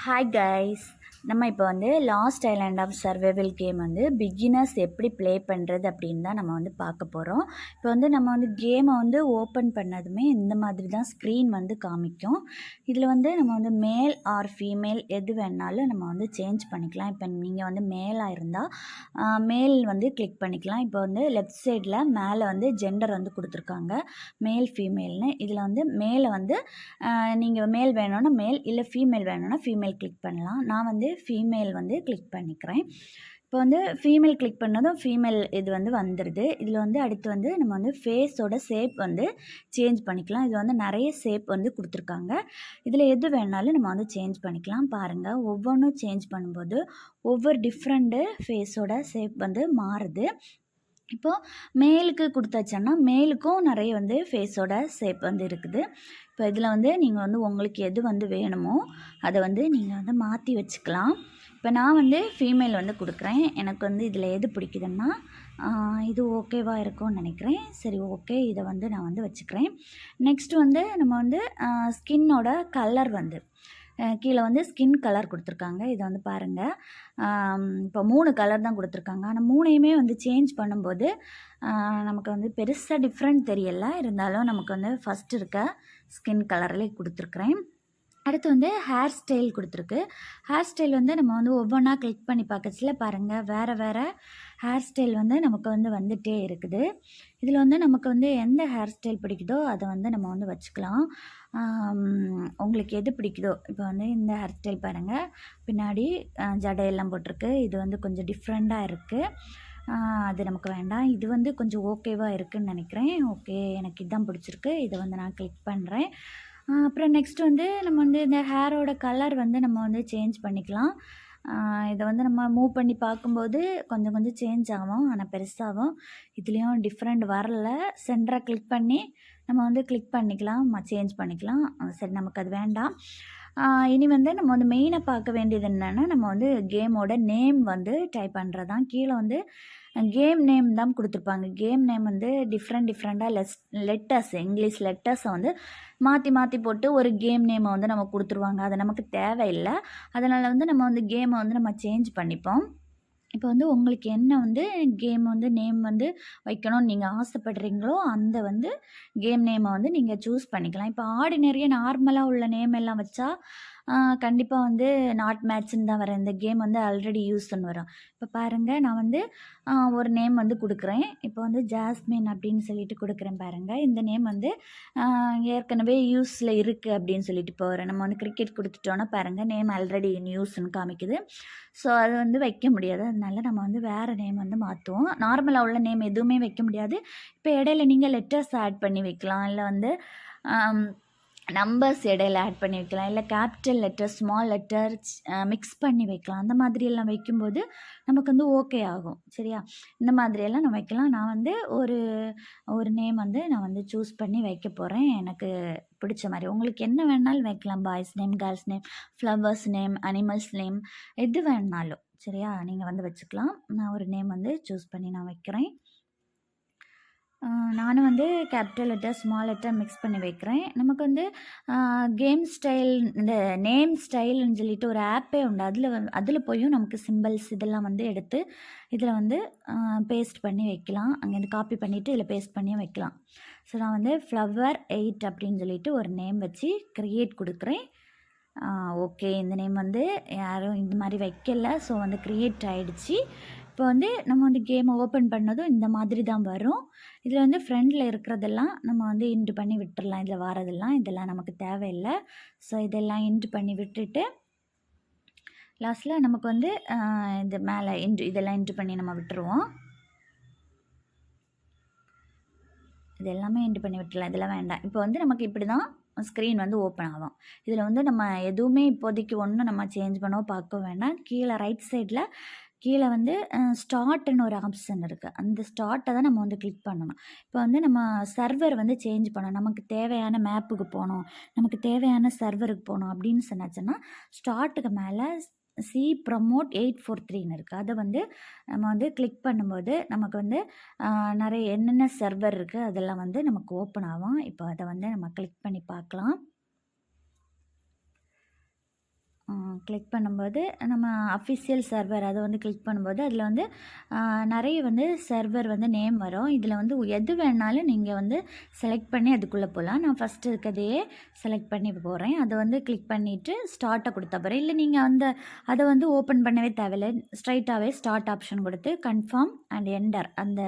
Hi guys, நம்ம இப்போ வந்து last island of survival game வந்து பிகினர்ஸ் எப்படி ப்ளே பண்ணுறது அப்படின்னு தான் நம்ம வந்து பார்க்க போகிறோம். இப்போ வந்து நம்ம வந்து கேமை வந்து ஓப்பன் பண்ணதுமே இந்த மாதிரி தான் ஸ்க்ரீன் வந்து காமிக்கும். இதில் வந்து நம்ம வந்து மேல் ஆர் ஃபீமேல் எது வேணாலும் நம்ம வந்து சேஞ்ச் பண்ணிக்கலாம். இப்போ நீங்கள் வந்து மேலாக இருந்தால் மேல் வந்து கிளிக் பண்ணிக்கலாம். இப்போ வந்து லெஃப்ட் சைடில் மேலே வந்து ஜெண்டர் வந்து கொடுத்துருக்காங்க, மேல் ஃபீமேல்னு. இதில் வந்து மேலே வந்து நீங்கள் மேல் வேணும்னா மேல், இல்லை ஃபீமேல் வேணும்னா ஃபீமேல் கிளிக் பண்ணலாம். நான் வந்து ஃபீமேல் வந்து கிளிக் பண்ணிக்கிறேன். இப்போ வந்து ஃபீமேல் கிளிக் பண்ணதும் ஃபீமேல் இது வந்து வந்துடுது. இதில் வந்து அடுத்து வந்து நம்ம வந்து ஃபேஸோட ஷேப் வந்து சேஞ்ச் பண்ணிக்கலாம். இது வந்து நிறைய ஷேப் வந்து கொடுத்துருக்காங்க. இதில் எது வேணாலும் நம்ம வந்து சேஞ்ச் பண்ணிக்கலாம். பாருங்கள், ஒவ்வொன்றும் சேஞ்ச் பண்ணும்போது ஒவ்வொரு டிஃப்ரெண்ட்டு ஃபேஸோட ஷேப் வந்து மாறுது. இப்போது மேலுக்கு கொடுத்தாச்சன்னா மேலுக்கும் நிறைய வந்து ஃபேஸோட ஷேப் வந்து இருக்குது. இப்போ இதில் வந்து நீங்கள் வந்து உங்களுக்கு எது வந்து வேணுமோ அதை வந்து நீங்கள் வந்து மாற்றி வச்சுக்கலாம். இப்போ நான் வந்து ஃபீமேல் வந்து கொடுக்குறேன். எனக்கு வந்து இதில் எது பிடிக்குதுன்னா இது ஓகேவாக இருக்கும்னு நினைக்கிறேன். சரி, ஓகே, இதை வந்து நான் வந்து வச்சுக்கிறேன். நெக்ஸ்ட் வந்து நம்ம வந்து ஸ்கின்னோட கலர் வந்து கீழே வந்து ஸ்கின் கலர் கொடுத்துருக்காங்க. இதை வந்து பாருங்கள், இப்போ 3 கலர் தான் கொடுத்துருக்காங்க. ஆனால் 3யுமே வந்து சேஞ்ச் பண்ணும்போது நமக்கு வந்து பெருசாக டிஃப்ரெண்ட் தெரியலை. இருந்தாலும் நமக்கு வந்து ஃபஸ்ட் இருக்க ஸ்கின் கலர்லேயே கொடுத்துருக்குறேன். அடுத்து வந்து ஹேர் ஸ்டைல் கொடுத்துருக்கு. ஹேர் ஸ்டைல் வந்து நம்ம வந்து ஒவ்வொன்றா கிளிக் பண்ணி பார்க்கச்சில பாருங்கள், வேறு வேறு ஹேர் ஸ்டைல் வந்து நமக்கு வந்து வந்துகிட்டே இருக்குது. இதில் வந்து நமக்கு வந்து எந்த ஹேர் ஸ்டைல் பிடிக்குதோ அதை வந்து நம்ம வந்து வச்சுக்கலாம். உங்களுக்கு எது பிடிக்குதோ, இப்போ வந்து இந்த ஹேர் ஸ்டைல் பாருங்கள், பின்னாடி ஜடையெல்லாம் போட்டிருக்கு. இது வந்து கொஞ்சம் டிஃப்ரெண்ட்டாக இருக்குது. அது நமக்கு வேண்டாம். இது வந்து கொஞ்சம் ஓகேவாக இருக்குதுன்னு நினைக்கிறேன். ஓகே, எனக்கு இதுதான் பிடிச்சிருக்கு. இதை வந்து நான் கிளிக் பண்ணுறேன். அப்புறம் நெக்ஸ்ட் வந்து நம்ம வந்து இந்த ஹேரோட கலர் வந்து நம்ம வந்து சேஞ்ச் பண்ணிக்கலாம். இதை வந்து நம்ம மூவ் பண்ணி பார்க்கும்போது கொஞ்சம் கொஞ்சம் சேஞ்ச் ஆகும், ஆனால் பெருசாகும். இதுலேயும் டிஃப்ரெண்ட் வரல. சென்டராக கிளிக் பண்ணி நம்ம வந்து கிளிக் பண்ணிக்கலாம், சேஞ்ச் பண்ணிக்கலாம். சரி, நமக்கு அது வேண்டாம். இனி வந்து நம்ம வந்து மெயினாக பார்க்க வேண்டியது என்னென்னா, நம்ம வந்து கேமோட நேம் வந்து டைப் பண்ணுறது தான். கீழே வந்து கேம் நேம் தான் கொடுத்துருப்பாங்க. கேம் நேம் வந்து டிஃப்ரெண்ட்டாக லெட்டர்ஸ், இங்கிலீஷ் லெட்டர்ஸை வந்து மாற்றி மாற்றி போட்டு ஒரு கேம் நேமை வந்து நம்ம கொடுத்துருவாங்க. அது நமக்கு தேவையில்லை. அதனால் வந்து நம்ம வந்து கேமை வந்து நம்ம சேஞ்ச் பண்ணிப்போம். இப்போ வந்து உங்களுக்கு என்ன வந்து கேம் வந்து நேம் வந்து வைக்கணும்னு நீங்கள் ஆசைப்படுறீங்களோ அந்த வந்து கேம் நேமை வந்து நீங்கள் சூஸ் பண்ணிக்கலாம். இப்போ ஆர்டினரியாக நார்மலாக உள்ள நேம் எல்லாம் வச்சா கண்டிப்பாக வந்து நாட் மேட்ச்ன்னு தான் வரும். இந்த கேம் வந்து ஆல்ரெடி யூஸ்ன்னு வரும். இப்போ பாருங்கள், நான் வந்து ஒரு நேம் வந்து கொடுக்குறேன். இப்போ வந்து ஜாஸ்மின் அப்படின்னு சொல்லிட்டு கொடுக்குறேன் பாருங்கள். இந்த நேம் வந்து ஏற்கனவே யூஸில் இருக்குது அப்படின்னு சொல்லிட்டு இப்போ நம்ம வந்து கிரிக்கெட் கொடுத்துட்டோன்னா பாருங்கள், நேம் ஆல்ரெடி இன் யூஸ்ன்னு காமிக்குது. ஸோ அது வந்து வைக்க முடியாது. அதனால நம்ம வந்து வேறு நேம் வந்து மாற்றுவோம். நார்மலாக உள்ள நேம் எதுவுமே வைக்க முடியாது. இப்போ இடையில நீங்கள் லெட்டர்ஸ் ஆட் பண்ணி வைக்கலாம், இல்லை வந்து நம்பர்ஸ் இடையில ஆட் பண்ணி வைக்கலாம், இல்லை capital letter, small letter mix பண்ணி வைக்கலாம். அந்த மாதிரியெல்லாம் வைக்கும்போது நமக்கு வந்து ஓகே ஆகும். சரியா? இந்த மாதிரியெல்லாம் நம்ம வைக்கலாம். நான் வந்து ஒரு நேம் வந்து நான் வந்து சூஸ் பண்ணி வைக்க போகிறேன், எனக்கு பிடிச்ச மாதிரி. உங்களுக்கு என்ன வேணாலும் வைக்கலாம். Boys name, girls name, flowers name, animals name, எது வேணாலும். சரியா? நீங்கள் வந்து வச்சுக்கலாம். நான் ஒரு நேம் வந்து சூஸ் பண்ணி நான் வைக்கிறேன். நானும் வந்து capital letter, small letter mix பண்ணி வைக்கிறேன். நமக்கு வந்து கேம் ஸ்டைல், இந்த நேம் ஸ்டைல்னு சொல்லிட்டு ஒரு ஆப்பே உண்டு. அதில் போயும் நமக்கு சிம்பிள்ஸ் இதெல்லாம் வந்து எடுத்து இதில் வந்து பேஸ்ட் பண்ணி வைக்கலாம். அங்கேருந்து காப்பி பண்ணிவிட்டு இதில் பேஸ்ட் பண்ணியும் வைக்கலாம். ஸோ நான் வந்து ஃப்ளவர் 8 அப்படின்னு சொல்லிட்டு ஒரு நேம் வச்சு க்ரியேட் கொடுக்குறேன். ஓகே, இந்த நேம் வந்து யாரும் இந்த மாதிரி வைக்கல. ஸோ வந்து க்ரியேட் ஆகிடுச்சு. இப்போ வந்து நம்ம வந்து கேமை ஓப்பன் பண்ணதும் இந்த மாதிரி தான் வரும். இதில் வந்து ஃப்ரண்டில் இருக்கிறதெல்லாம் நம்ம வந்து இன்ட் பண்ணி விட்டுறலாம். இதில் வரதெல்லாம் இதெல்லாம் நமக்கு தேவையில்லை. ஸோ இதெல்லாம் இன்ட் பண்ணி விட்டுட்டு லாஸ்ட்டில் நமக்கு வந்து இது மேலே இதெல்லாம் இன்ட் பண்ணி நம்ம விட்டுருவோம். இது எல்லாமே இன்ட் பண்ணி விட்டுறலாம், இதெல்லாம் வேண்டாம். இப்போ வந்து நமக்கு இப்படி தான் ஸ்க்ரீன் வந்து ஓப்பன் ஆகும். இதில் வந்து நம்ம எதுவுமே இப்போதைக்கு ஒன்றும் நம்ம சேஞ்ச் பண்ணவோ பார்க்க வேண்டாம். கீழே ரைட் சைடில் கீழே வந்து ஸ்டார்ட்னு ஒரு ஆப்ஷன் இருக்குது. அந்த ஸ்டார்ட்டை தான் நம்ம வந்து கிளிக் பண்ணணும். இப்போ வந்து நம்ம சர்வர் வந்து சேஞ்ச் பண்ணணும். நமக்கு தேவையான மேப்புக்கு போகணும், நமக்கு தேவையான சர்வருக்கு போகணும் அப்படின்னு சொன்னாச்சுன்னா ஸ்டார்ட்டுக்கு மேலே சி ப்ரமோட் 843ன்னு இருக்குது. அதை வந்து நம்ம வந்து கிளிக் பண்ணும்போது நமக்கு வந்து நிறைய என்னென்ன சர்வர் இருக்குது அதெல்லாம் வந்து நமக்கு ஓப்பன் ஆகும். இப்போ அதை வந்து நம்ம கிளிக் பண்ணி பார்க்கலாம். கிளிக் பண்ணும்போது நம்ம அஃபிஷியல் சர்வர் அதை வந்து கிளிக் பண்ணும்போது அதில் வந்து நிறைய வந்து சர்வர் வந்து நேம் வரும். இதில் வந்து எது வேணாலும் நீங்கள் வந்து செலக்ட் பண்ணி அதுக்குள்ளே போகலாம். நான் ஃபஸ்ட்டு இருக்கிறதையே செலக்ட் பண்ணி போகிறேன். அதை வந்து கிளிக் பண்ணிவிட்டு ஸ்டார்ட்டை கொடுத்தா போகிறேன். இல்லை நீங்கள் அதை வந்து ஓப்பன் பண்ணவே தேவையில்லை. ஸ்ட்ரைட்டாகவே ஸ்டார்ட் ஆப்ஷன் கொடுத்து கன்ஃபார்ம் அண்ட் என்டர் அந்த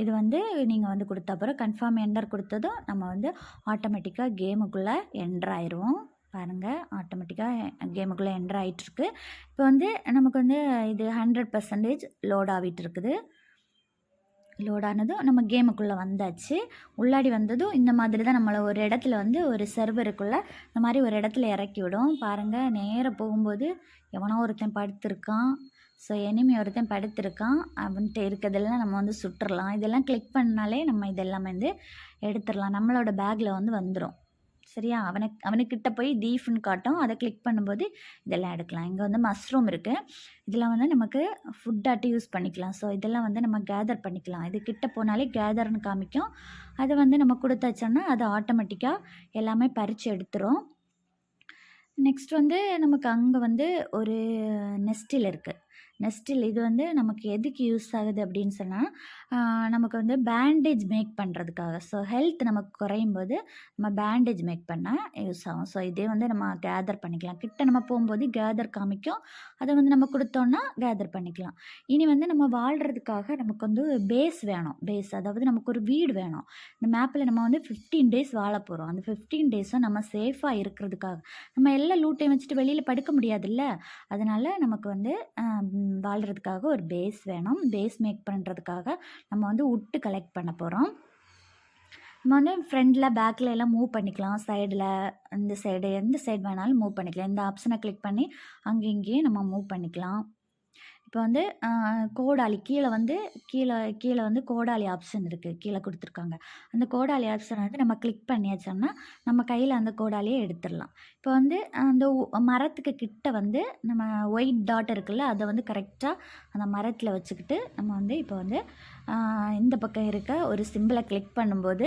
இது வந்து நீங்கள் வந்து கொடுத்தா போகிறோம். கன்ஃபார்ம் என்டர் கொடுத்ததும் நம்ம வந்து ஆட்டோமேட்டிக்காக கேமுக்குள்ளே என்டர் ஆயிடுவோம். பாருங்கள், ஆட்டோமேட்டிக்காக கேமுக்குள்ளே என்டர் ஆகிட்டுருக்கு. இப்போ வந்து நமக்கு வந்து இது 100% லோட் ஆகிட்டு இருக்குது. லோட் ஆனதும் நம்ம கேமுக்குள்ளே வந்தாச்சு. உள்ளாடி வந்ததும் இந்த மாதிரி தான் நம்மளை ஒரு இடத்துல வந்து ஒரு சர்வருக்குள்ளே இந்த மாதிரி ஒரு இடத்துல இறக்கி விடும். பாருங்கள், நேராக போகும்போது எவனோ ஒருத்தன் படுத்திருக்கான். ஸோ எனிமி ஒருத்தன் படுத்திருக்கான். அவன்கிட்ட இருக்கிறதெல்லாம் நம்ம வந்து சுட்டுறலாம். இதெல்லாம் கிளிக் பண்ணாலே நம்ம இதெல்லாம் வந்து எடுத்துடலாம். நம்மளோட பேக்கில் வந்து வந்துடும். சரியா? அவனுக்கிட்ட போய் தீஃப்னு காட்டும். அதை கிளிக் பண்ணும்போது இதெல்லாம் எடுக்கலாம். இங்கே வந்து மஷ்ரூம் இருக்குது. இதெல்லாம் வந்து நமக்கு ஃபுட்டாட்டு யூஸ் பண்ணிக்கலாம். ஸோ இதெல்லாம் வந்து நம்ம கேதர் பண்ணிக்கலாம். இது கிட்ட போனாலே கேதர்னு காமிக்கும். அதை வந்து நம்ம கொடுத்தாச்சோன்னா அது ஆட்டோமேட்டிக்காக எல்லாமே பறித்து எடுத்துரும். நெக்ஸ்ட் வந்து நமக்கு அங்கே வந்து ஒரு நெஸ்டில் இருக்குது. நெஸ்டில் இது வந்து நமக்கு எதுக்கு யூஸ் ஆகுது அப்படின்னு சொன்னால் நமக்கு வந்து பேண்டேஜ் மேக் பண்ணுறதுக்காக. ஸோ ஹெல்த் நமக்கு குறையும் போது நம்ம பேண்டேஜ் மேக் பண்ண யூஸ் ஆகும். ஸோ இதே வந்து நம்ம கேதர் பண்ணிக்கலாம். கிட்ட நம்ம போகும்போது கேதர் காமிக்கும். அதை வந்து நம்ம கொடுத்தோன்னா கேதர் பண்ணிக்கலாம். இனி வந்து நம்ம வாழ்கிறதுக்காக நமக்கு வந்து பேஸ் வேணும். பேஸ் அதாவது நமக்கு ஒரு வீடு வேணும். இந்த மேப்பில் நம்ம வந்து 15 டேஸ் வாழ போகிறோம். அந்த 15 டேஸும் நம்ம சேஃபாக இருக்கிறதுக்காக நம்ம எல்லா லூட்டையும் வச்சுட்டு வெளியில் படுக்க முடியாதுல்ல. அதனால் நமக்கு வந்து வாழ்கிறதுக்காக ஒரு பேஸ் வேணும். பேஸ் மேக் பண்ணுறதுக்காக நம்ம வந்து உட்டு கலெக்ட் பண்ண போகிறோம். நம்ம வந்து ஃப்ரண்டில் பேக்கில் எல்லாம் மூவ் பண்ணிக்கலாம். சைடில் இந்த சைடு எந்த சைடு வேணாலும் மூவ் பண்ணிக்கலாம். இந்த ஆப்ஷனை கிளிக் பண்ணி அங்கே இங்கேயும் நம்ம மூவ் பண்ணிக்கலாம். இப்போ வந்து கோடாலி கீழே வந்து கோடாலி ஆப்ஷன் இருக்குது. கீழே கொடுத்துருக்காங்க. அந்த கோடாலி ஆப்ஷனை வந்து நம்ம கிளிக் பண்ணியாச்சோம்னா நம்ம கையில் அந்த கோடாலியை எடுத்துடலாம். இப்போ வந்து அந்த மரத்துக்கு கிட்ட வந்து நம்ம ஒயிட் டாட் இருக்குல்ல, அதை வந்து கரெக்டாக அந்த மரத்தில் வச்சுக்கிட்டு நம்ம வந்து இப்போ வந்து இந்த பக்கம் இருக்க ஒரு சிம்பிளை கிளிக் பண்ணும்போது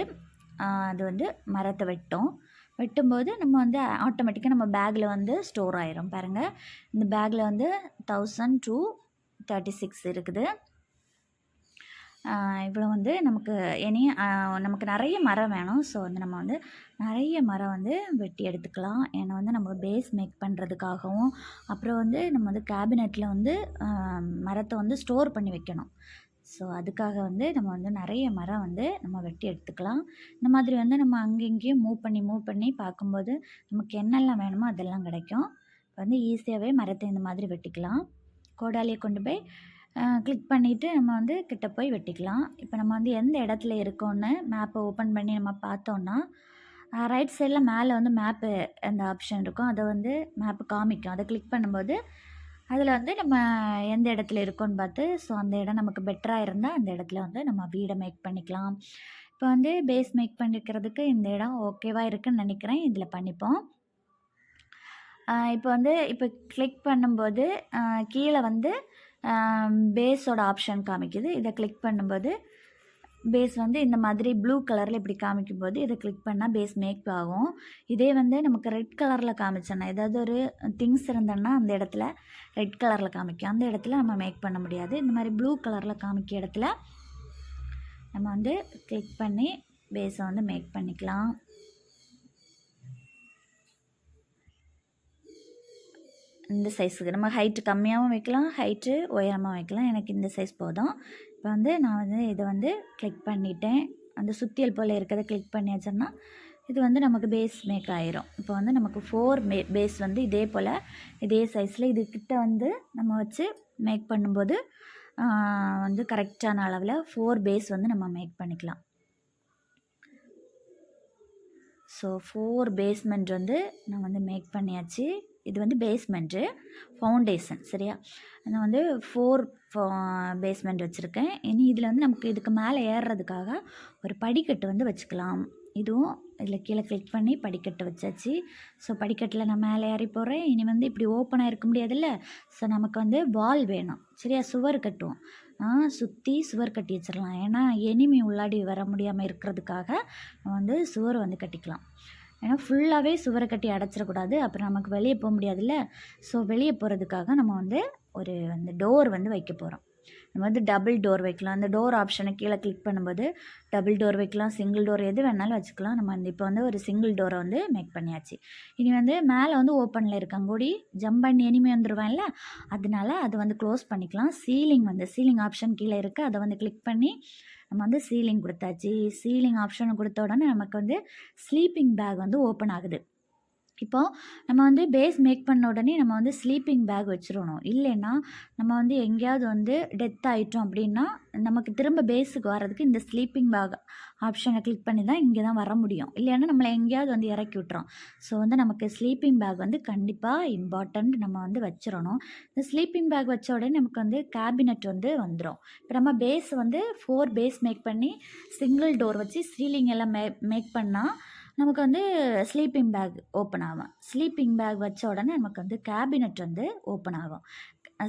அது வந்து மரத்தை வெட்டும்போது நம்ம வந்து ஆட்டோமேட்டிக்காக நம்ம பேக்கில் வந்து ஸ்டோர் ஆயிரும். பாருங்கள், இந்த பேக்கில் வந்து 1036 இருக்குது. இவ்வளோ வந்து நமக்கு நிறைய மரம் வேணும். ஸோ வந்து நம்ம வந்து நிறைய மரம் வந்து வெட்டி எடுத்துக்கலாம். ஏன்னா வந்து நம்ம பேஸ் மேக் பண்ணுறதுக்காகவும் அப்புறம் வந்து நம்ம வந்து கேபினெட்டில் வந்து மரத்தை வந்து ஸ்டோர் பண்ணி வைக்கணும். ஸோ அதுக்காக வந்து நம்ம வந்து நிறைய மரம் வந்து நம்ம வெட்டி எடுத்துக்கலாம். இந்த மாதிரி வந்து நம்ம அங்கங்கேயும் மூவ் பண்ணி பார்க்கும்போது நமக்கு என்னெல்லாம் வேணுமோ அதெல்லாம் கிடைக்கும். இப்போ வந்து ஈஸியாகவே மரத்தை இந்த மாதிரி வெட்டிக்கலாம். கோடாலியை கொண்டு போய் கிளிக் பண்ணிவிட்டு நம்ம வந்து கிட்ட போய் வெட்டிக்கலாம். இப்போ நம்ம வந்து எந்த இடத்துல இருக்கோன்னு மேப்பை ஓப்பன் பண்ணி நம்ம பார்த்தோன்னா ரைட் சைடில் மேலே வந்து மேப்பு அந்த ஆப்ஷன் இருக்கும். அதை வந்து மேப்பு காமிக்கும். அதை கிளிக் பண்ணும்போது அதில் வந்து நம்ம எந்த இடத்துல இருக்கோன்னு பார்த்து ஸோ அந்த இடம் நமக்கு பெட்டராக இருந்தால் அந்த இடத்துல வந்து நம்ம வீடை மேக் பண்ணிக்கலாம். இப்போ வந்து பேஸ் மேக் பண்ணிக்கிறதுக்கு இந்த இடம் ஓகேவாக இருக்குதுன்னு நினைக்கிறேன். இதில் பண்ணிப்போம். இப்போ கிளிக் பண்ணும்போது கீழே வந்து பேஸோட ஆப்ஷன் காமிக்குது. இதை கிளிக் பண்ணும்போது பேஸ் வந்து இந்த மாதிரி ப்ளூ கலரில் இப்படி காமிக்கும்போது இதை கிளிக் பண்ணால் பேஸ் மேக் ஆகும். இதே வந்து நமக்கு ரெட் கலரில் காமிச்சோன்னா ஏதாவது ஒரு திங்ஸ் இருந்தோன்னா அந்த இடத்துல ரெட் கலரில் காமிக்கும். அந்த இடத்துல நம்ம மேக் பண்ண முடியாது. இந்த மாதிரி ப்ளூ கலரில் காமிக்க இடத்துல நம்ம வந்து கிளிக் பண்ணி பேஸை வந்து மேக் பண்ணிக்கலாம். இந்த சைஸுக்கு நம்ம ஹைட்டு கம்மியாகவும் வைக்கலாம், ஹைட்டு உயரமாக வைக்கலாம். எனக்கு இந்த சைஸ் போதும். இப்போ வந்து நான் வந்து இதை வந்து கிளிக் பண்ணிட்டேன். அந்த சுத்தியல் போல் இருக்கிறத கிளிக் பண்ணியாச்சோன்னா இது வந்து நமக்கு பேஸ் மேக் ஆயிரும். இப்போ வந்து நமக்கு 4 பேஸ் வந்து இதே போல் இதே சைஸில் இதுக்கிட்ட வந்து நம்ம வச்சு மேக் பண்ணும்போது வந்து கரெக்டான அளவில் 4 பேஸ் வந்து நம்ம மேக் பண்ணிக்கலாம். ஸோ 4 பேஸ்மெண்ட் வந்து நான் வந்து மேக் பண்ணியாச்சு. இது வந்து பேஸ்மெண்ட்டு, ஃபவுண்டேஷன். சரியா? நான் வந்து 4 பேஸ்மெண்ட் வச்சுருக்கேன். இனி இதில் வந்து நமக்கு இதுக்கு மேலே ஏறுறதுக்காக ஒரு படிக்கட்டு வந்து வச்சுக்கலாம். இதுவும் இதில் கீழே கிளிக் பண்ணி படிக்கட்டு வச்சாச்சு. ஸோ படிக்கட்டில் நான் மேலே ஏறி போகிறேன். இனி வந்து இப்படி ஓப்பனாக இருக்க முடியாதுல்ல. ஸோ நமக்கு வந்து வால் வேணும். சரியா? சுவர் கட்டுவோம். சுற்றி சுவர் கட்டி வச்சிடலாம். ஏன்னா எனிமி உள்ளாடி வர முடியாமல் இருக்கிறதுக்காக நம்ம வந்து சுவர் வந்து கட்டிக்கலாம். ஏன்னா ஃபுல்லாகவே சுவரை கட்டி அடைச்சிடக்கூடாது, அப்புறம் நமக்கு வெளியே போக முடியாதுல்ல. ஸோ வெளியே போகிறதுக்காக நம்ம வந்து ஒரு அந்த டோர் வந்து வைக்க போகிறோம். நம்ம வந்து டபுள் டோர் வைக்கலாம். அந்த டோர் ஆப்ஷனை கீழே கிளிக் பண்ணும்போது டபுள் டோர் வைக்கலாம், சிங்கிள் டோர் எது வேணாலும் வச்சுக்கலாம். நம்ம வந்து இப்போ வந்து ஒரு சிங்கிள் டோரை வந்து மேக் பண்ணியாச்சு. இனி வந்து மேலே வந்து ஓப்பனில் இருக்கங்கூடி ஜம்ப் பண்ணி எனிமே வந்துடுவேன்ல, அதனால அதை வந்து க்ளோஸ் பண்ணிக்கலாம். சீலிங் ஆப்ஷன் கீழே இருக்குது, அதை வந்து கிளிக் பண்ணி நம்ம வந்து சீலிங் கொடுத்தாச்சு. சீலிங் ஆப்ஷன் கொடுத்த உடனே நமக்கு வந்து ஸ்லீப்பிங் பேக் வந்து ஓப்பன் ஆகுது. இப்போ நம்ம வந்து பேஸ் மேக் பண்ண உடனே நம்ம வந்து ஸ்லீப்பிங் பேக் வச்சிரணும். இல்லைன்னா நம்ம வந்து எங்கேயாவது வந்து டெத் ஆயிட்டோம் அப்படின்னா, நமக்கு திரும்ப பேஸுக்கு வர்றதுக்கு இந்த ஸ்லீப்பிங் பேக் ஆப்ஷனை கிளிக் பண்ணி தான் இங்கே தான் வர முடியும். இல்லைன்னா நம்மளை எங்கேயாவது வந்து இறக்கி விட்டுரும். ஸோ வந்து நமக்கு ஸ்லீப்பிங் பேக் வந்து கண்டிப்பாக இம்பார்ட்டண்ட், நம்ம வந்து வச்சிரணும். இந்த ஸ்லீப்பிங் பேக் வச்ச உடனே நமக்கு வந்து கேபினெட் வந்து வந்துடும். இப்போ நம்ம பேஸ் வந்து 4 பேஸ் மேக் பண்ணி சிங்கிள் டோர் வச்சு சீலிங் எல்லாம் மேக் பண்ணால் நமக்கு வந்து ஸ்லீப்பிங் பேக் ஓப்பன் ஆகும். ஸ்லீப்பிங் பேக் வச்ச உடனே நமக்கு வந்து கேபினெட் வந்து ஓப்பன் ஆகும்.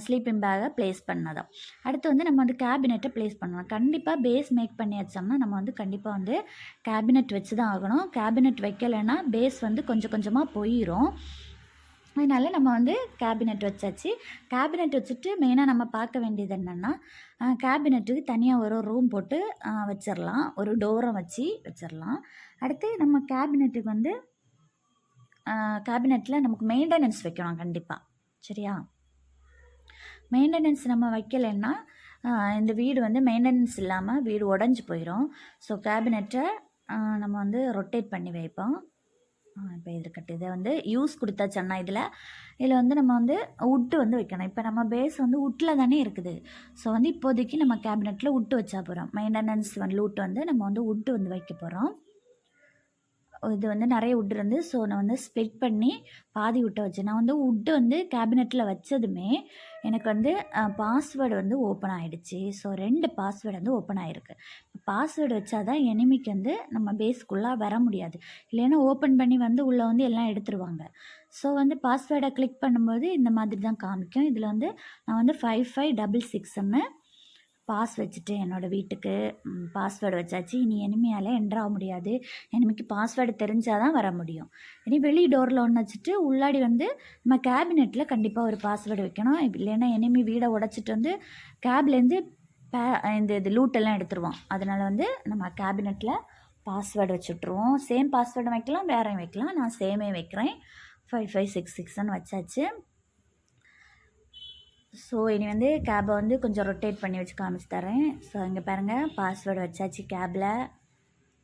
ஸ்லீப்பிங் பேக்கை ப்ளேஸ் பண்ணதும் அடுத்து வந்து நம்ம வந்து கேபினெட்டை ப்ளேஸ் பண்ணணும். கண்டிப்பாக பேஸ் மேக் பண்ணி வச்சோம்னா நம்ம வந்து கண்டிப்பாக வந்து கேபினெட் வச்சு தான் ஆகணும். கேபினெட் வைக்கலைன்னா பேஸ் வந்து கொஞ்சம் கொஞ்சமாக போயிடும். அதனால் நம்ம வந்து கேபினெட் வச்சாச்சு. கேபினெட் வச்சுட்டு மெயினாக நம்ம பார்க்க வேண்டியது என்னென்னா, கேபினெட்டுக்கு தனியாக ஒரு ரூம் போட்டு வச்சிடலாம். ஒரு டோரும் வச்சு வச்சிடலாம். அடுத்து நம்ம கேபினெட்டுக்கு வந்து கேபினெட்டில் நமக்கு மெயின்டெனன்ஸ் வைக்கணும் கண்டிப்பாக. சரியா? மெயின்டெனன்ஸ் நம்ம வைக்கலைன்னா இந்த வீடு வந்து மெயின்டெனன்ஸ் இல்லாமல் வீடு உடஞ்சி போயிடும். ஸோ கேபினெட்டை நம்ம வந்து ரொட்டேட் பண்ணி வைப்போம். இப்போ இருக்கட்டும், இதை வந்து யூஸ் கொடுத்தாச்சன்னா இதில் வந்து நம்ம வந்து உட்டு வந்து வைக்கணும். இப்போ நம்ம பேஸ் வந்து உட்டில் தானே இருக்குது. ஸோ வந்து இப்போதைக்கு நம்ம கேபினெட்டில் உட்டு வச்சா போகிறோம். மெயின்டெனன்ஸ் வந்து உட்டு வந்து நம்ம வந்து உட்டு வந்து வைக்க போகிறோம். இது வந்து நிறைய உட் இருந்து, ஸோ நான் வந்து ஸ்ப்ளிட் பண்ணி பாதி உட்டை வச்சேன். நான் வந்து உட்டு வந்து கேபினெட்டில் வச்சதுமே எனக்கு வந்து பாஸ்வேர்டு வந்து ஓப்பன் ஆகிடுச்சு. ஸோ 2 பாஸ்வேர்டு வந்து ஓப்பன் ஆகிருக்கு. பாஸ்வேர்டு வச்சா தான் எனிமிக்கு வந்து நம்ம பேஸ்க்குள்ளே வர முடியாது. இல்லைன்னா ஓப்பன் பண்ணி வந்து உள்ளே வந்து எல்லாம் எடுத்துருவாங்க. ஸோ வந்து பாஸ்வேர்டை கிளிக் பண்ணும்போது இந்த மாதிரி தான் காமிக்கும். இதில் வந்து நான் வந்து 5566ன்னு பாஸ் வச்சுட்டேன். என்னோடய வீட்டுக்கு பாஸ்வேர்டு வச்சாச்சு. இனி எனிமியால் என்ட்ரு ஆக முடியாது. எனிமிக்கு பாஸ்வேர்டு தெரிஞ்சால் தான் வர முடியும். இனி வெளி டோரில் ஒன்று வச்சுட்டு உள்ளாடி வந்து நம்ம கேபினெட்டில் கண்டிப்பாக ஒரு பாஸ்வேர்டு வைக்கணும். இல்லைன்னா எனிமி வீடை உடச்சிட்டு வந்து கேப்லேருந்து இது லூட்டெல்லாம் எடுத்துருவோம். அதனால் வந்து நம்ம கேபினெட்டில் பாஸ்வேர்டு வச்சுட்ருவோம். சேம் பாஸ்வேர்டு வைக்கலாம், வேறையும் வைக்கலாம். நான் சேமே வைக்கிறேன். 5566ன்னு வச்சாச்சு. ஸோ இனி வந்து கேபை வந்து கொஞ்சம் ரொட்டேட் பண்ணி வச்சு காமிச்சு தரேன். ஸோ இங்கே பாருங்கள், பாஸ்வேர்டு வச்சாச்சு கேபில்.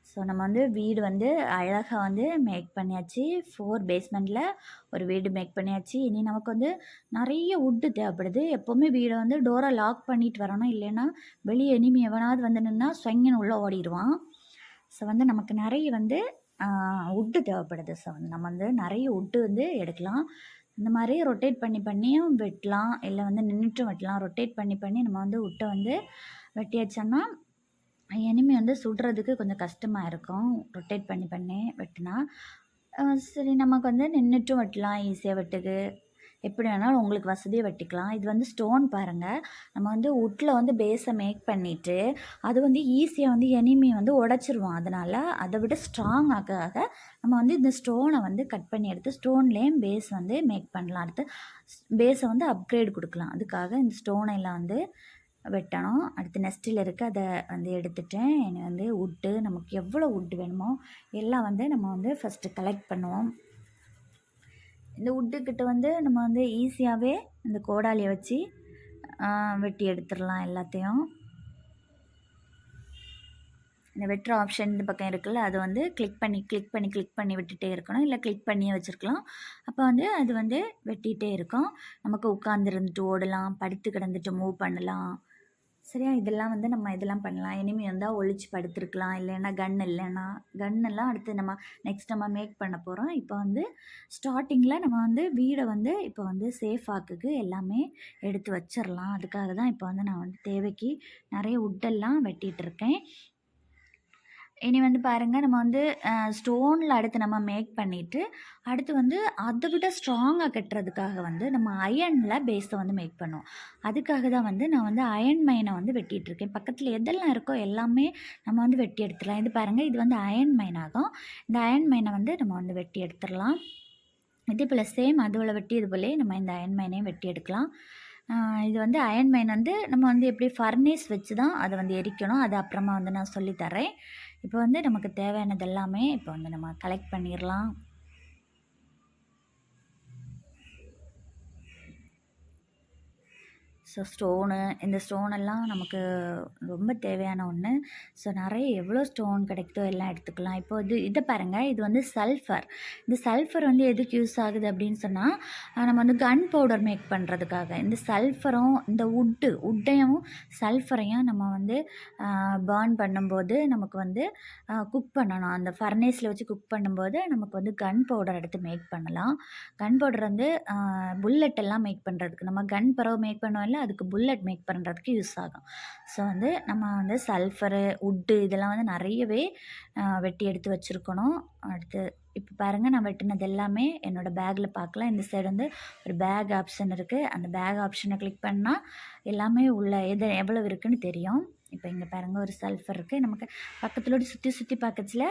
ஸோ நம்ம வந்து வீடு வந்து அழகாக வந்து மேக் பண்ணியாச்சு. 4 பேஸ்மெண்ட்டில் ஒரு வீடு மேக் பண்ணியாச்சு. இனி நமக்கு வந்து நிறைய உட்டு தேவைப்படுது. எப்போவுமே வீடை வந்து டோரை லாக் பண்ணிட்டு வரணும். இல்லைன்னா வெளியே எனிமி எவனாவது வந்து நின்னா ஸ்வங்கின்னு உள்ளே ஓடிடுவான். ஸோ வந்து நமக்கு நிறைய வந்து உட்டு தேவைப்படுது. ஸோ வந்து நம்ம வந்து நிறைய உட்டு வந்து எடுக்கலாம். இந்த மாதிரி ரொட்டேட் பண்ணியும் வெட்டலாம், இல்லை வந்து நின்றுட்டும் வெட்டலாம். ரொட்டேட் பண்ணி நம்ம வந்து உட்டை வந்து வெட்டியாச்சோன்னா எனிமி வந்து சுடுறதுக்கு கொஞ்சம் கஷ்டமாக இருக்கும். ரொட்டேட் பண்ணி வெட்டினா சரி, நமக்கு வந்து நின்றுட்டும் வெட்டலாம், ஈஸியாக வெட்டுக்கு. எப்படி வேணாலும் உங்களுக்கு வசதியாக வெட்டிக்கலாம். இது வந்து ஸ்டோன் பாருங்கள். நம்ம வந்து உட்டில் வந்து பேஸை மேக் பண்ணிவிட்டு அது வந்து ஈஸியாக வந்து எனிமி வந்து உடச்சிருவோம். அதனால் அதை விட ஸ்ட்ராங் ஆக நம்ம வந்து இந்த ஸ்டோனை வந்து கட் பண்ணி எடுத்து ஸ்டோன்லேயும் பேஸ் வந்து மேக் பண்ணலாம். அடுத்து பேஸை வந்து அப்கிரேட் கொடுக்கலாம். அதுக்காக இந்த ஸ்டோனை எல்லாம் வந்து வெட்டணும். அடுத்து நெஸ்ட்டில் இருக்குது, அதை வந்து எடுத்துட்டேன். இனி வந்து உட்டு நமக்கு எவ்வளோ உட்டு வேணுமோ எல்லாம் வந்து நம்ம வந்து ஃபஸ்ட்டு கலெக்ட் பண்ணுவோம். இந்த உட்டுக்கிட்ட வந்து நம்ம வந்து ஈஸியாகவே இந்த கோடாலியை வச்சு வெட்டி எடுத்துடலாம் எல்லாத்தையும். இந்த வெட்டுற ஆப்ஷன் இந்த பக்கம் இருக்குல்ல, அது வந்து கிளிக் பண்ணி விட்டுட்டே இருக்கணும். இல்லை கிளிக் பண்ணியே வச்சுருக்கலாம். அப்போ வந்து அது வந்து வெட்டிகிட்டே இருக்கும். நமக்கு உட்காந்துருந்துட்டு ஓடலாம், படுத்து கிடந்துட்டு மூவ் பண்ணலாம். சரியா? இதெல்லாம் வந்து நம்ம இதெல்லாம் பண்ணலாம். எனிமி வந்தால் ஒழிச்சு படுத்துருக்கலாம். இல்லைன்னா கன்னெல்லாம் அடுத்து நம்ம நெக்ஸ்ட் நம்ம மேக் பண்ண போகிறோம். இப்போ வந்து ஸ்டார்டிங்கில் நம்ம வந்து வீடை வந்து இப்போ வந்து சேஃப் ஆக்குக்கு எல்லாமே எடுத்து வச்சிடலாம். அதுக்காக தான் இப்போ வந்து நான் வந்து தேவைக்கு நிறைய உட்டெல்லாம் வெட்டிகிட்டு இருக்கேன். இனி வந்து பாருங்க, நம்ம வந்து ஸ்டோன்ல அடுத்து நம்ம மேக் பண்ணிட்டு, அடுத்து வந்து அத விட ஸ்ட்ராங்கா கட்டுறதுக்காக வந்து நம்ம அயர்ன்ல பேஸ வந்து மேக் பண்ணுவோம். அதுக்காக தான் வந்து நான் வந்து அயர்ன் மைன வந்து வெட்டிட்டுருக்கேன். பக்கத்துல எதெல்லாம் இருக்கோ எல்லாமே நம்ம வந்து வெட்டி எடுத்துடலாம். இது பாருங்க, இது வந்து அயர்ன் மைன் ஆகும். இந்த அயர்ன் மைன வந்து நம்ம வந்து வெட்டி எடுத்துறலாம். இதே போல சேம் அதுவுல வெட்டியது போலயே நம்ம இந்த அயர்ன் மைனையும் வெட்டி எடுக்கலாம். இது வந்து அயர்ன் மைன் வந்து நம்ம வந்து எப்படி ஃபர்னேஸ் வச்சு தான் அத வந்து எரிக்கணும். அது அப்புறமா வந்து நான் சொல்லி தர்றேன். இப்போ வந்து நமக்கு தேவையானது எல்லாமே இப்போ வந்து நம்ம கலெக்ட் பண்ணிரலாம். ஸோ இந்த ஸ்டோனெல்லாம் நமக்கு ரொம்ப தேவையான ஒன்று. ஸோ நிறைய எவ்வளோ ஸ்டோன் கிடைக்குதோ எல்லாம் எடுத்துக்கலாம். இப்போ இதை பாருங்கள், இது வந்து சல்ஃபர். இந்த சல்ஃபர் வந்து எதுக்கு யூஸ் ஆகுது அப்படின்னு சொன்னால், நம்ம வந்து கன் பவுடர் மேக் பண்ணுறதுக்காக. இந்த சல்ஃபரும் இந்த உட்டையும் சல்ஃபரையும் நம்ம வந்து பர்ன் பண்ணும்போது நமக்கு வந்து குக் பண்ணணும். அந்த ஃபர்னேஸில் வச்சு குக் பண்ணும்போது நமக்கு வந்து கன் பவுடர் எடுத்து மேக் பண்ணலாம். கன் பவுடர் வந்து புல்லட் எல்லாம் மேக் பண்ணுறதுக்கு, நம்ம கன் பரவ மேக் பண்ணுவோம்ல, அதுக்கு புல்லட் மேக் பண்ணுறதுக்கு யூஸ் ஆகும். ஸோ வந்து நம்ம வந்து சல்ஃபரு, இதெல்லாம் வந்து நிறையவே வெட்டி எடுத்து வச்சுருக்கணும். அடுத்து இப்போ பாருங்கள், நான் வெட்டினது எல்லாமே என்னோடய பேக்கில் பார்க்கலாம். இந்த சைடு வந்து ஒரு பேக் ஆப்ஷன் இருக்குது. அந்த பேக் ஆப்ஷனை கிளிக் பண்ணால் எல்லாமே உள்ள எவ்வளோ இருக்குதுன்னு தெரியும். இப்போ இங்கே பாருங்கள், ஒரு சல்ஃபர் இருக்குது. நமக்கு பக்கத்துலோடு சுற்றி பார்க்கச்சில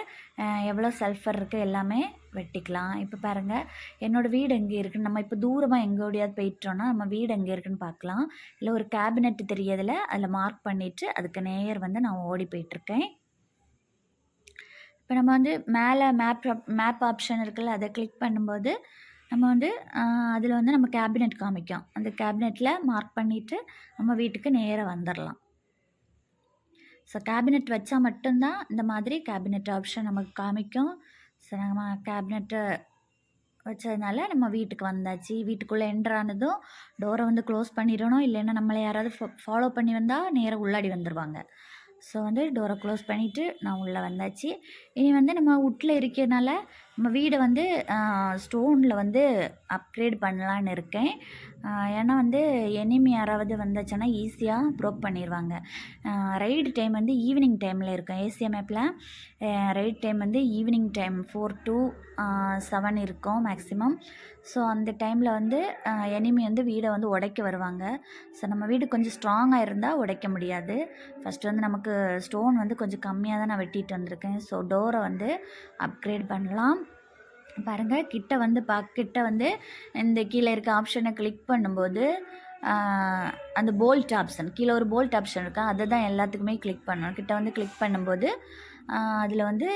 எவ்வளோ சல்ஃபர் இருக்குது எல்லாமே வெட்டிக்கலாம். இப்போ பாருங்கள், என்னோடய வீடு எங்கே இருக்குன்னு, நம்ம இப்போ தூரமாக எங்கோடையாவது போயிட்டோன்னா நம்ம வீடு எங்கே இருக்குன்னு பார்க்கலாம். இல்லை ஒரு கேபினெட் தெரியதில் அதில் மார்க் பண்ணிவிட்டு அதுக்கு நேர் வந்து நான் ஓடி போயிட்டுருக்கேன். இப்போ நம்ம வந்து மேலே மேப் ஆப்ஷன் இருக்குல்ல, அதை கிளிக் பண்ணும்போது நம்ம வந்து அதில் வந்து நம்ம கேபினெட் காமிக்கும். அந்த கேபினெட்டில் மார்க் பண்ணிவிட்டு நம்ம வீட்டுக்கு நேராக வந்துடலாம். ஸோ கேபினெட் வச்சா மட்டும்தான் இந்த மாதிரி கேபினெட் ஆப்ஷன் நமக்கு காமிக்கும். ஸோ நம்ம கேபினெட்டு வச்சதுனால நம்ம வீட்டுக்கு வந்தாச்சு. வீட்டுக்குள்ளே என்ட்ரு ஆனதும் டோரை வந்து க்ளோஸ் பண்ணிடணும். இல்லைன்னா நம்மளை யாராவது ஃபாலோ பண்ணி வந்தால் நேராக உள்ளாடி வந்துடுவாங்க. ஸோ வந்து டோரை க்ளோஸ் பண்ணிவிட்டு நான் உள்ளே வந்தாச்சு. இனி வந்து நம்ம வுட்டில் இருக்கிறனால நம்ம வீடை வந்து ஸ்டோனில் வந்து அப்கிரேட் பண்ணலான்னு இருக்கேன். ஏன்னா வந்து எனிமி யாராவது வந்துச்சுன்னா ஈஸியாக ப்ரோக் பண்ணிடுவாங்க. ரைடு டைம் வந்து ஈவினிங் டைமில் இருக்கும். ஏசியா மேப்பில் ரைட் டைம் வந்து ஈவினிங் டைம் 4 to 7 இருக்கும் மேக்ஸிமம். ஸோ அந்த டைமில் வந்து எனிமி வந்து வீடை வந்து உடைக்க வருவாங்க. ஸோ நம்ம வீடு கொஞ்சம் ஸ்ட்ராங்காக இருந்தால் உடைக்க முடியாது. ஃபஸ்ட்டு வந்து நமக்கு ஸ்டோன் வந்து கொஞ்சம் கம்மியாக தான் நான் வெட்டிட்டு வந்திருக்கேன். ஸோ டோரை வந்து அப்கிரேட் பண்ணலாம். பாருங்கள், கிட்ட வந்து இந்த கீழே இருக்க ஆப்ஷனை கிளிக் பண்ணும்போது அந்த போல்ட் ஆப்ஷன், கீழே ஒரு போல்ட் ஆப்ஷன் இருக்கா, அதை தான் எல்லாத்துக்குமே கிளிக் பண்ணணும். கிட்ட வந்து கிளிக் பண்ணும்போது அதில் வந்து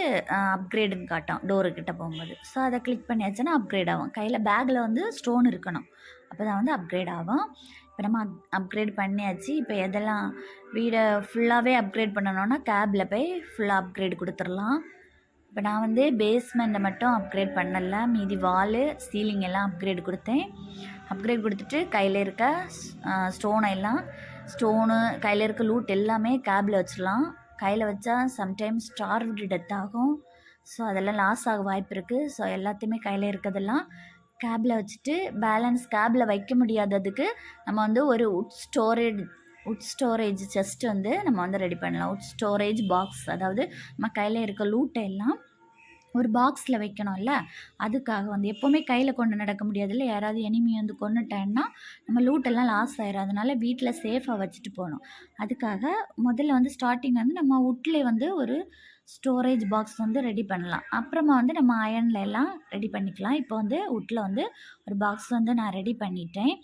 அப்கிரேடுன்னு காட்டும் டோருக்கிட்ட போகும்போது. ஸோ அதை கிளிக் பண்ணியாச்சுன்னா அப்கிரேட் ஆகும். பேக்கில் வந்து ஸ்டோன் இருக்கணும், அப்போ தான் வந்து அப்கிரேட் ஆகும். இப்போ நம்ம அப்கிரேட் பண்ணியாச்சு. இப்போ எதெல்லாம் வீடை ஃபுல்லாகவே அப்கிரேட் பண்ணணுன்னா கேபில் போய் ஃபுல்லாக அப்கிரேட் கொடுத்துடலாம். இப்போ நான் வந்து பேஸ்மெண்ட்டை மட்டும் அப்கிரேட் பண்ணலை, மீதி வாலு சீலிங் எல்லாம் அப்கிரேட் கொடுத்தேன். அப்கிரேட் கொடுத்துட்டு கையில் இருக்க ஸ்டோனு கையில் இருக்க லூட் எல்லாமே கேபில் வச்சிடலாம். கையில் வச்சா சம்டைம்ஸ் ஸ்டார்வ்டு டெத் ஆகும். ஸோ அதெல்லாம் லாஸ் ஆக வாய்ப்பு இருக்குது. ஸோ எல்லாத்தையுமே கையில் இருக்கிறதெல்லாம் கேபில் வச்சுட்டு, பேலன்ஸ் கேபில் வைக்க முடியாததுக்கு நம்ம வந்து ஒரு உட் ஸ்டோரேஜ் செஸ்ட் வந்து நம்ம வந்து ரெடி பண்ணலாம். உட் ஸ்டோரேஜ் பாக்ஸ், அதாவது நம்ம கையில் இருக்க லூட்டை எல்லாம் ஒரு பாக்ஸில் வைக்கணும்ல, அதுக்காக வந்து எப்போவுமே கையில் கொண்டு நடக்க முடியாதுல்ல, யாராவது எனிமி வந்து கொண்டுட்டேன்னா நம்ம லூட்டெல்லாம் லாஸ் ஆயிடும். அதனால் வீட்டில் சேஃபாக வச்சுட்டு போகணும். அதுக்காக முதல்ல வந்து ஸ்டார்டிங் வந்து நம்ம உட்லே வந்து ஒரு ஸ்டோரேஜ் பாக்ஸ் வந்து ரெடி பண்ணலாம். அப்புறமா வந்து நம்ம அயனில் எல்லாம் ரெடி பண்ணிக்கலாம். இப்போ வந்து உட்டில் வந்து ஒரு பாக்ஸ் வந்து நான் ரெடி பண்ணிட்டேன்.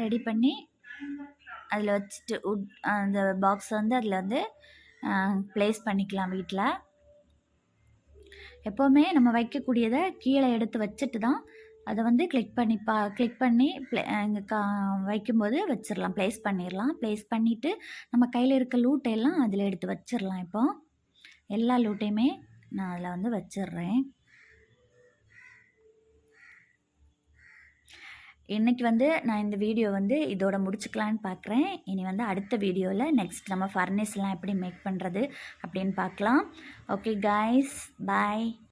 ரெடி பண்ணி அதில் வச்சுட்டு அந்த பாக்ஸை வந்து அதில் வந்து ப்ளேஸ் பண்ணிக்கலாம். வீட்டில் எப்போவுமே நம்ம வைக்கக்கூடியதை கீழே எடுத்து வச்சுட்டு தான் அதை வந்து கிளிக் பண்ணி இங்கே வைக்கும்போது வச்சிடலாம், ப்ளேஸ் பண்ணிடலாம். ப்ளேஸ் பண்ணிவிட்டு நம்ம கையில் இருக்க லூட்டையெல்லாம் அதில் எடுத்து வச்சிடலாம். இப்போ எல்லா லூட்டையுமே நான் அதில் வந்து வச்சிடுறேன். இன்றைக்கி வந்து நான் இந்த வீடியோ வந்து இதோட முடிச்சுக்கலான்னு பார்க்குறேன். இனி வந்து அடுத்த வீடியோவில் நெக்ஸ்ட் நம்ம ஃபர்னேஸ்லாம் எப்படி மேக் பண்ணுறது அப்படின்னு பார்க்கலாம். ஓகே கைஸ், பாய்.